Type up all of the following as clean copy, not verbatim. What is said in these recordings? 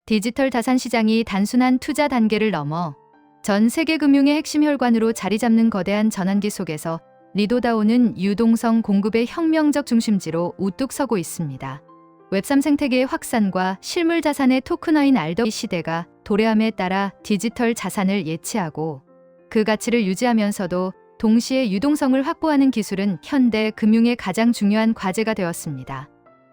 디지털 자산 시장이 단순한 투자 단계를 넘어 전 세계 금융의 핵심 혈관으로 자리 잡는 거대한 전환기 속에서 리도다오는 유동성 공급의 혁명적 중심지로 우뚝 서고 있습니다. 웹3 생태계의 확산과 실물 자산의 토큰화인 알더비 시대가 도래함에 따라 디지털 자산을 예치하고 그 가치를 유지하면서도 동시에 유동성을 확보하는 기술은 현대 금융의 가장 중요한 과제가 되었습니다.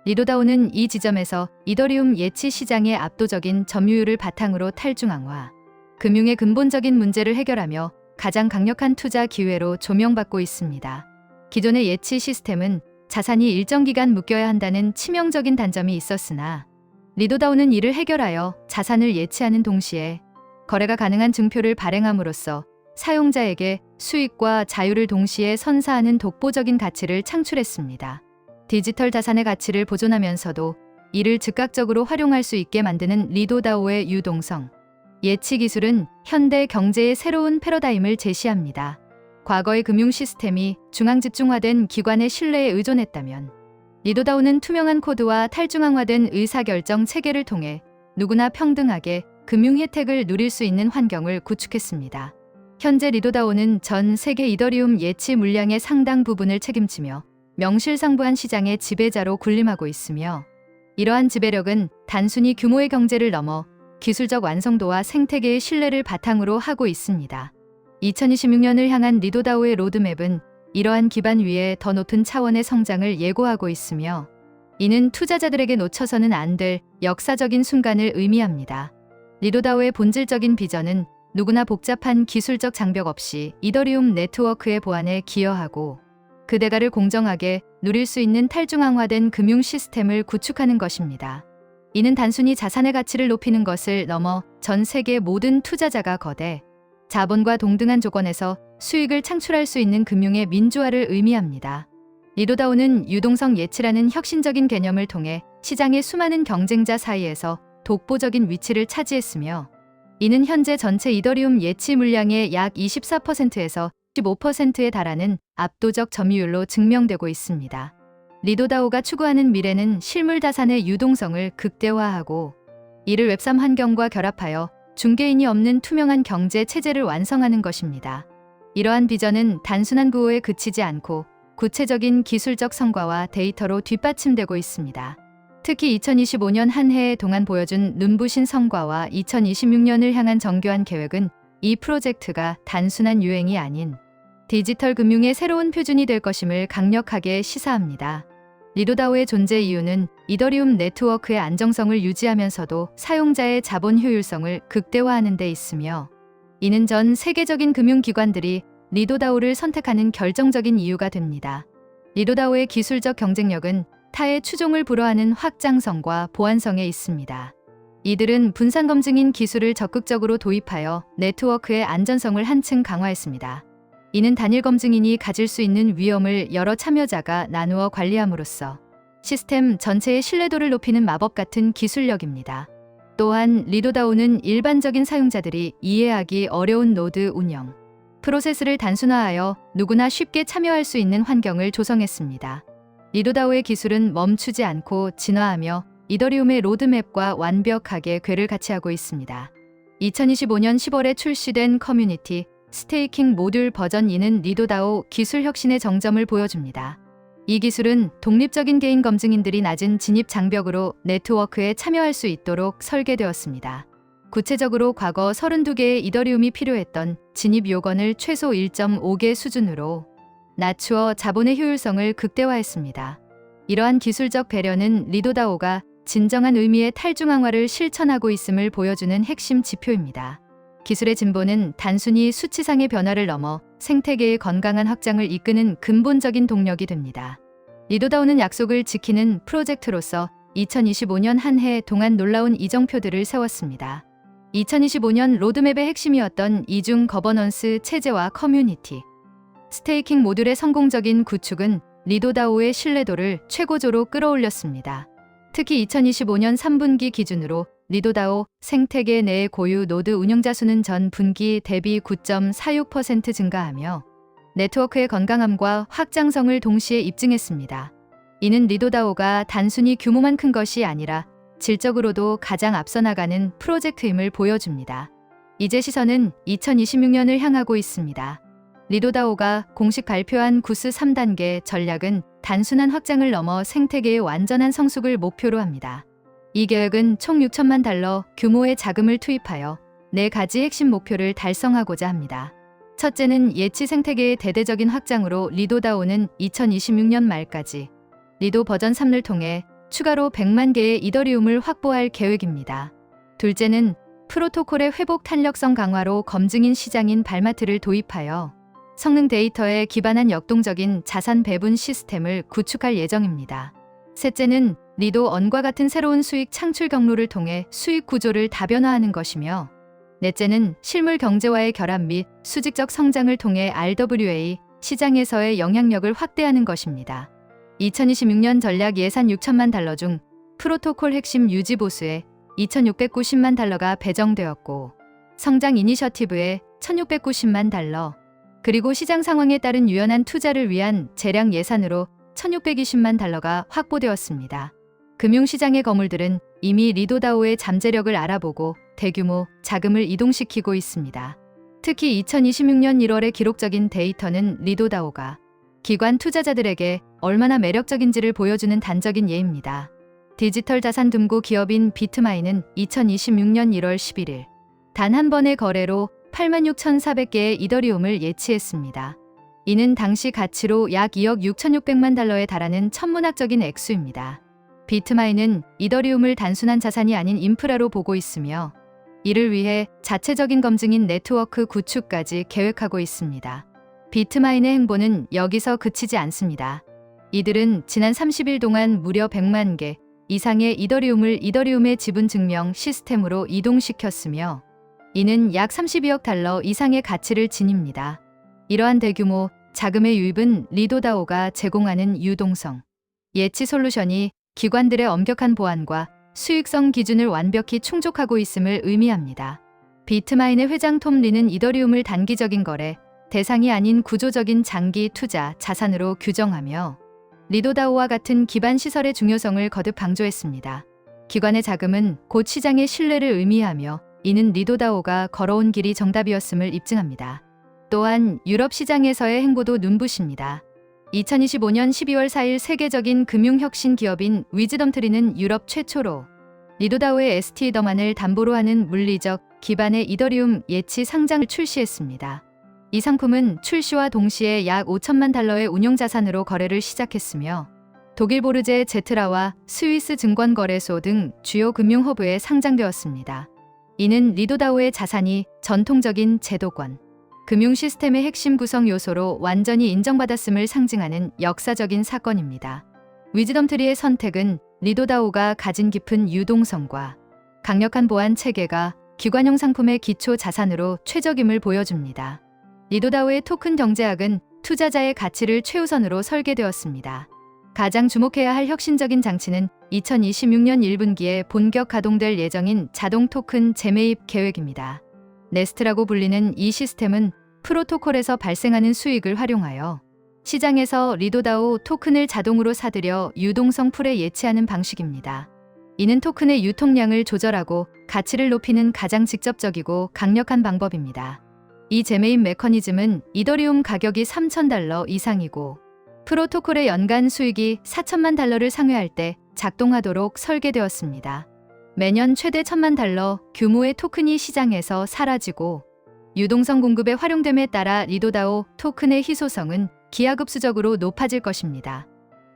리도다오는 이 지점에서 이더리움 예치 시장의 압도적인 점유율을 바탕으로 탈중앙화, 금융의 근본적인 문제를 해결하며 가장 강력한 투자 기회로 조명받고 있습니다. 기존의 예치 시스템은 자산이 일정 기간 묶여야 한다는 치명적인 단점이 있었으나 리도다오는 이를 해결하여 자산을 예치하는 동시에 거래가 가능한 증표를 발행함으로써 사용자에게 수익과 자유를 동시에 선사하는 독보적인 가치를 창출했습니다. 디지털 자산의 가치를 보존하면서도 이를 즉각적으로 활용할 수 있게 만드는 리도다오의 유동성 예치 기술은 현대 경제의 새로운 패러다임을 제시합니다. 과거의 금융 시스템이 중앙 집중화된 기관의 신뢰에 의존했다면 리도다오는 투명한 코드와 탈중앙화된 의사결정 체계를 통해 누구나 평등하게 금융 혜택을 누릴 수 있는 환경을 구축했습니다. 현재 리도다오는 전 세계 이더리움 예치 물량의 상당 부분을 책임지며 명실상부한 시장의 지배자로 군림하고 있으며 이러한 지배력은 단순히 규모의 경제를 넘어 기술적 완성도와 생태계의 신뢰를 바탕으로 하고 있습니다. 2026년을 향한 리도다오의 로드맵은 이러한 기반 위에 더 높은 차원의 성장을 예고하고 있으며 이는 투자자들에게 놓쳐서는 안 될 역사적인 순간을 의미합니다. 리도다오의 본질적인 비전은 누구나 복잡한 기술적 장벽 없이 이더리움 네트워크의 보안에 기여하고 그 대가를 공정하게 누릴 수 있는 탈중앙화된 금융 시스템을 구축하는 것입니다. 이는 단순히 자산의 가치를 높이는 것을 넘어 전 세계 모든 투자자가 거대 자본과 동등한 조건에서 수익을 창출할 수 있는 금융의 민주화를 의미합니다. 리도다오는 유동성 예치라는 혁신적인 개념을 통해 시장의 수많은 경쟁자 사이에서 독보적인 위치를 차지했으며 이는 현재 전체 이더리움 예치 물량의 약 24%에서 15%에 달하는 압도적 점유율로 증명되고 있습니다. 리도다오가 추구하는 미래는 실물 자산의 유동성을 극대화하고 이를 웹3 환경과 결합하여 중개인이 없는 투명한 경제 체제를 완성하는 것입니다. 이러한 비전은 단순한 구호에 그치지 않고 구체적인 기술적 성과와 데이터로 뒷받침되고 있습니다. 특히 2025년 한 해 동안 보여준 눈부신 성과와 2026년을 향한 정교한 계획은 이 프로젝트가 단순한 유행이 아닌 디지털 금융의 새로운 표준이 될 것임을 강력하게 시사합니다. 리도다오의 존재 이유는 이더리움 네트워크의 안정성을 유지하면서도 사용자의 자본 효율성을 극대화하는 데 있으며 이는 전 세계적인 금융기관들이 리도다오를 선택하는 결정적인 이유가 됩니다. 리도다오의 기술적 경쟁력은 타의 추종을 불허하는 확장성과 보안성에 있습니다. 이들은 분산 검증인 기술을 적극적으로 도입하여 네트워크의 안전성을 한층 강화했습니다. 이는 단일 검증인이 가질 수 있는 위험을 여러 참여자가 나누어 관리함으로써 시스템 전체의 신뢰도를 높이는 마법 같은 기술력입니다. 또한 리도다오는 일반적인 사용자들이 이해하기 어려운 노드 운영, 프로세스를 단순화하여 누구나 쉽게 참여할 수 있는 환경을 조성했습니다. 리도다오의 기술은 멈추지 않고 진화하며 이더리움의 로드맵과 완벽하게 궤를 같이 하고 있습니다. 2025년 10월에 출시된 커뮤니티 스테이킹 모듈 버전 2는 리도다오 기술 혁신의 정점을 보여줍니다. 이 기술은 독립적인 개인 검증인들이 낮은 진입 장벽으로 네트워크에 참여할 수 있도록 설계되었습니다. 구체적으로 과거 32개의 이더리움이 필요했던 진입 요건을 최소 1.5개 수준으로 낮추어 자본의 효율성을 극대화했습니다. 이러한 기술적 배려는 리도다오가 진정한 의미의 탈중앙화를 실천하고 있음을 보여주는 핵심 지표입니다. 기술의 진보는 단순히 수치상의 변화를 넘어 생태계의 건강한 확장을 이끄는 근본적인 동력이 됩니다. 리도다오는 약속을 지키는 프로젝트로서 2025년 한 해 동안 놀라운 이정표들을 세웠습니다. 2025년 로드맵의 핵심이었던 이중 거버넌스 체제와 커뮤니티 스테이킹 모듈의 성공적인 구축은 리도다오의 신뢰도를 최고조로 끌어올렸습니다. 특히 2025년 3분기 기준으로 리도다오 생태계 내의 고유 노드 운영자 수는 전 분기 대비 9.46% 증가하며 네트워크의 건강함과 확장성을 동시에 입증했습니다. 이는 리도다오가 단순히 규모만 큰 것이 아니라 질적으로도 가장 앞서 나가는 프로젝트임을 보여줍니다. 이제 시선은 2026년을 향하고 있습니다. 리도다오가 공식 발표한 구스 3단계 전략은 단순한 확장을 넘어 생태계의 완전한 성숙을 목표로 합니다. 이 계획은 총 6천만 달러 규모의 자금을 투입하여 4가지 핵심 목표를 달성하고자 합니다. 첫째는 예치 생태계의 대대적인 확장으로 리도다오는 2026년 말까지 리도 버전 3를 통해 추가로 100만 개의 이더리움을 확보할 계획입니다. 둘째는 프로토콜의 회복 탄력성 강화로 검증인 시장인 발마트를 도입하여 성능 데이터에 기반한 역동적인 자산 배분 시스템을 구축할 예정입니다. 셋째는 리도 언과 같은 새로운 수익 창출 경로를 통해 수익 구조를 다변화하는 것이며, 넷째는 실물 경제와의 결합 및 수직적 성장을 통해 RWA 시장에서의 영향력을 확대하는 것입니다. 2026년 전략 예산 6천만 달러 중 프로토콜 핵심 유지 보수에 2,690만 달러가 배정되었고, 성장 이니셔티브에 1,690만 달러, 그리고 시장 상황에 따른 유연한 투자를 위한 재량 예산으로 1,620만 달러가 확보되었습니다. 금융시장의 거물들은 이미 리도다오의 잠재력을 알아보고 대규모 자금을 이동시키고 있습니다. 특히 2026년 1월의 기록적인 데이터는 리도다오가 기관 투자자들에게 얼마나 매력적인지를 보여주는 단적인 예입니다. 디지털 자산 금고 기업인 비트마인은 2026년 1월 11일 단 한 번의 거래로 86,400개의 이더리움을 예치했습니다. 이는 당시 가치로 약 2억 6,600만 달러에 달하는 천문학적인 액수입니다. 비트마인은 이더리움을 단순한 자산이 아닌 인프라로 보고 있으며, 이를 위해 자체적인 검증인 네트워크 구축까지 계획하고 있습니다. 비트마인의 행보는 여기서 그치지 않습니다. 이들은 지난 30일 동안 무려 100만 개 이상의 이더리움을 이더리움의 지분 증명 시스템으로 이동시켰으며, 이는 약 32억 달러 이상의 가치를 지닙니다. 이러한 대규모 자금의 유입은 리도다오가 제공하는 유동성 예치 솔루션이 기관들의 엄격한 보안과 수익성 기준을 완벽히 충족하고 있음을 의미합니다. 비트마인의 회장 톰 리는 이더리움을 단기적인 거래 대상이 아닌 구조적인 장기 투자 자산으로 규정하며, 리도다오와 같은 기반 시설의 중요성을 거듭 강조했습니다. 기관의 자금은 곧 시장의 신뢰를 의미하며, 이는 리도다오가 걸어온 길이 정답이었음을 입증합니다. 또한 유럽 시장에서의 행보도 눈부십니다. 2025년 12월 4일 세계적인 금융혁신 기업인 위즈덤트리는 유럽 최초로 리도다오의 ST 더만을 담보로 하는 물리적 기반의 이더리움 예치 상장을 출시했습니다. 이 상품은 출시와 동시에 약 5천만 달러의 운용자산으로 거래를 시작했으며, 독일 보르제 제트라와 스위스 증권거래소 등 주요 금융허브에 상장되었습니다. 이는 리도다오의 자산이 전통적인 제도권, 금융 시스템의 핵심 구성 요소로 완전히 인정받았음을 상징하는 역사적인 사건입니다. 위즈덤트리의 선택은 리도다오가 가진 깊은 유동성과 강력한 보안 체계가 기관형 상품의 기초 자산으로 최적임을 보여줍니다. 리도다오의 토큰 경제학은 투자자의 가치를 최우선으로 설계되었습니다. 가장 주목해야 할 혁신적인 장치는 2026년 1분기에 본격 가동될 예정인 자동 토큰 재매입 계획입니다. 네스트라고 불리는 이 시스템은 프로토콜에서 발생하는 수익을 활용하여 시장에서 리도다오 토큰을 자동으로 사들여 유동성 풀에 예치하는 방식입니다. 이는 토큰의 유통량을 조절하고 가치를 높이는 가장 직접적이고 강력한 방법입니다. 이 재매입 메커니즘은 이더리움 가격이 3,000달러 이상이고 프로토콜의 연간 수익이 4천만 달러를 상회할 때 작동하도록 설계되었습니다. 매년 최대 1,000만 달러 규모의 토큰이 시장에서 사라지고, 유동성 공급의 활용됨에 따라 리도다오 토큰의 희소성은 기하급수적으로 높아질 것입니다.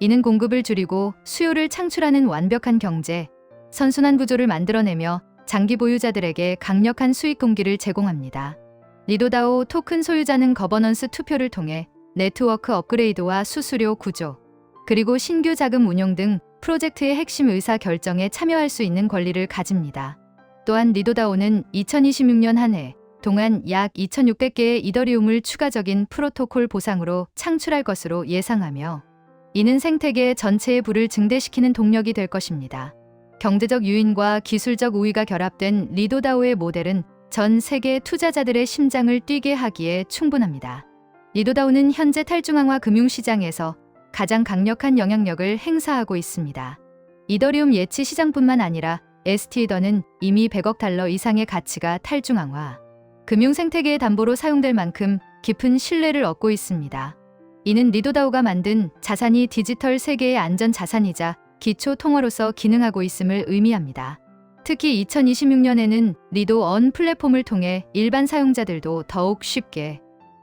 이는 공급을 줄이고 수요를 창출하는 완벽한 경제, 선순환 구조를 만들어내며 장기 보유자들에게 강력한 수익 공기를 제공합니다. 리도다오 토큰 소유자는 거버넌스 투표를 통해 네트워크 업그레이드와 수수료 구조, 그리고 신규 자금 운용 등 프로젝트의 핵심 의사 결정에 참여할 수 있는 권리를 가집니다. 또한 리도다오는 2026년 한 해 동안 약 2,600개의 이더리움을 추가적인 프로토콜 보상으로 창출할 것으로 예상하며, 이는 생태계 전체의 부를 증대시키는 동력이 될 것입니다. 경제적 유인과 기술적 우위가 결합된 리도다오의 모델은 전 세계 투자자들의 심장을 뛰게 하기에 충분합니다. 리도다오는 현재 탈중앙화 금융시장에서 가장 강력한 영향력을 행사하고 있습니다. 이더리움 예치 시장뿐만 아니라 ST더는 이미 100억 달러 이상의 가치가 탈중앙화, 금융 생태계의 담보로 사용될 만큼 깊은 신뢰를 얻고 있습니다. 이는 리도다오가 만든 자산이 디지털 세계의 안전 자산이자 기초 통화로서 기능하고 있음을 의미합니다. 특히 2026년에는 리도언 플랫폼을 통해 일반 사용자들도 더욱 쉽게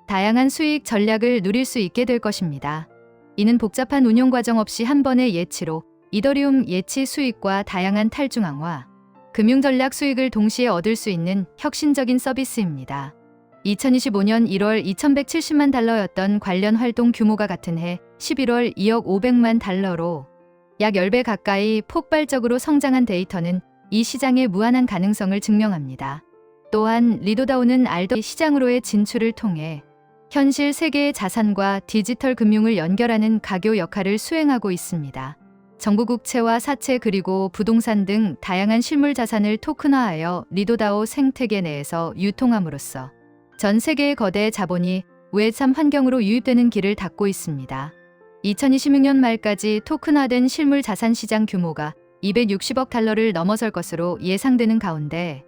다양한 수익 전략을 누릴 수 있게 될 것입니다. 이는 복잡한 운용 과정 없이 한 번의 예치로 이더리움 예치 수익과 다양한 탈중앙화, 금융 전략 수익을 동시에 얻을 수 있는 혁신적인 서비스입니다. 2025년 1월 2170만 달러였던 관련 활동 규모가 같은 해 11월 2억 500만 달러로 약 10배 가까이 폭발적으로 성장한 데이터는 이 시장의 무한한 가능성을 증명합니다. 또한 리도다오는 알더 시장으로의 진출을 통해 현실 세계의 자산과 디지털 금융을 연결하는 가교 역할을 수행하고 있습니다. 정부 국채와 사채 그리고 부동산 등 다양한 실물 자산을 토큰화하여 리도다오 생태계 내에서 유통함으로써 전 세계의 거대 자본이 웹3 환경으로 유입되는 길을 닫고 있습니다. 2026년 말까지 토큰화된 실물 자산 시장 규모가 260억 달러를 넘어설 것으로 예상되는 가운데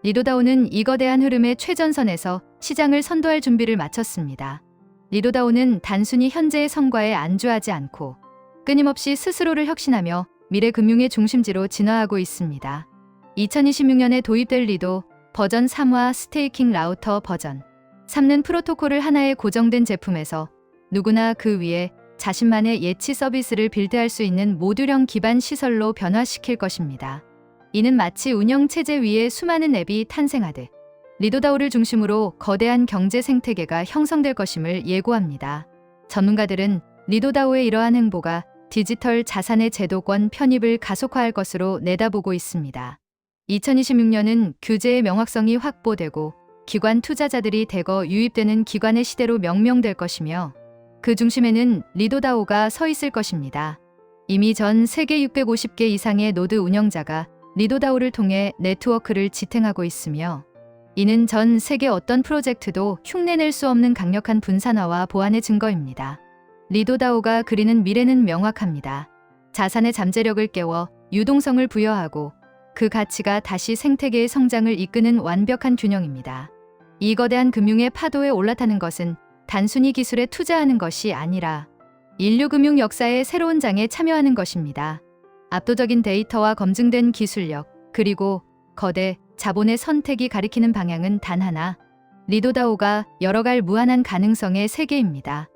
리도다오는 이 거대한 흐름의 최전선에서 시장을 선도할 준비를 마쳤습니다. 리도다오는 단순히 현재의 성과에 안주하지 않고 끊임없이 스스로를 혁신하며 미래 금융의 중심지로 진화하고 있습니다. 2026년에 도입될 리도 버전 3와 스테이킹 라우터 버전 3는 프로토콜을 하나의 고정된 제품에서 누구나 그 위에 자신만의 예치 서비스를 빌드할 수 있는 모듈형 기반 시설로 변화시킬 것입니다. 이는 마치 운영 체제 위에 수많은 앱이 탄생하듯 리도다오를 중심으로 거대한 경제 생태계가 형성될 것임을 예고합니다. 전문가들은 리도다오의 이러한 행보가 디지털 자산의 제도권 편입을 가속화할 것으로 내다보고 있습니다. 2026년은 규제의 명확성이 확보되고 기관 투자자들이 대거 유입되는 기관의 시대로 명명될 것이며 그 중심에는 리도다오가 서 있을 것입니다. 이미 전 세계 650개 이상의 노드 운영자가 리도다오를 통해 네트워크를 지탱하고 있으며 이는 전 세계 어떤 프로젝트도 흉내낼 수 없는 강력한 분산화와 보안의 증거입니다. 리도다오가 그리는 미래는 명확합니다. 자산의 잠재력을 깨워 유동성을 부여하고 그 가치가 다시 생태계의 성장을 이끄는 완벽한 균형입니다. 이 거대한 금융의 파도에 올라타는 것은 단순히 기술에 투자하는 것이 아니라 인류 금융 역사의 새로운 장에 참여하는 것입니다. 압도적인 데이터와 검증된 기술력, 그리고 거대 자본의 선택이 가리키는 방향은 단 하나, 리도다오가 열어갈 무한한 가능성의 세계입니다.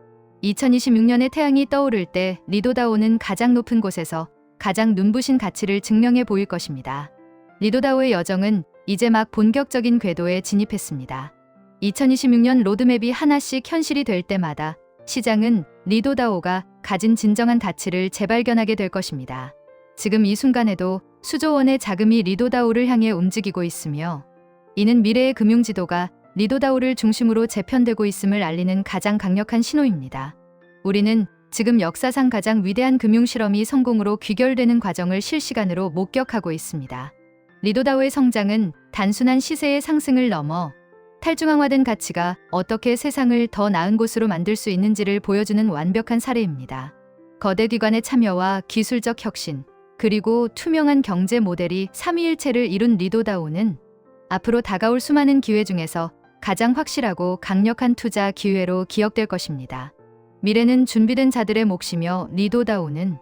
2026년의 태양이 떠오를 때 리도다오는 가장 높은 곳에서 가장 눈부신 가치를 증명해 보일 것입니다. 리도다오의 여정은 이제 막 본격적인 궤도에 진입했습니다. 2026년 로드맵이 하나씩 현실이 될 때마다 시장은 리도다오가 가진 진정한 가치를 재발견하게 될 것입니다. 지금 이 순간에도 수조 원의 자금이 리도다오를 향해 움직이고 있으며 이는 미래의 금융지도가 리도다오를 중심으로 재편되고 있음을 알리는 가장 강력한 신호입니다. 우리는 지금 역사상 가장 위대한 금융 실험이 성공으로 귀결되는 과정을 실시간으로 목격하고 있습니다. 리도다오의 성장은 단순한 시세의 상승을 넘어 탈중앙화된 가치가 어떻게 세상을 더 나은 곳으로 만들 수 있는지를 보여주는 완벽한 사례입니다. 거대 기관의 참여와 기술적 혁신, 그리고 투명한 경제 모델이 삼위일체를 이룬 리도다오는 앞으로 다가올 수많은 기회 중에서 가장 확실하고 강력한 투자 기회로 기억될 것입니다. 미래는 준비된 자들의 몫이며 리도다오는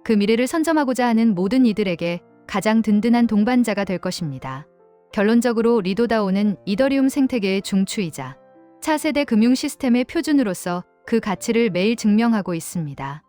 그 미래를 선점하고자 하는 모든 이들에게 가장 든든한 동반자가 될 것입니다. 결론적으로 리도다오는 이더리움 생태계의 중추이자 차세대 금융 시스템의 표준으로서 그 가치를 매일 증명하고 있습니다.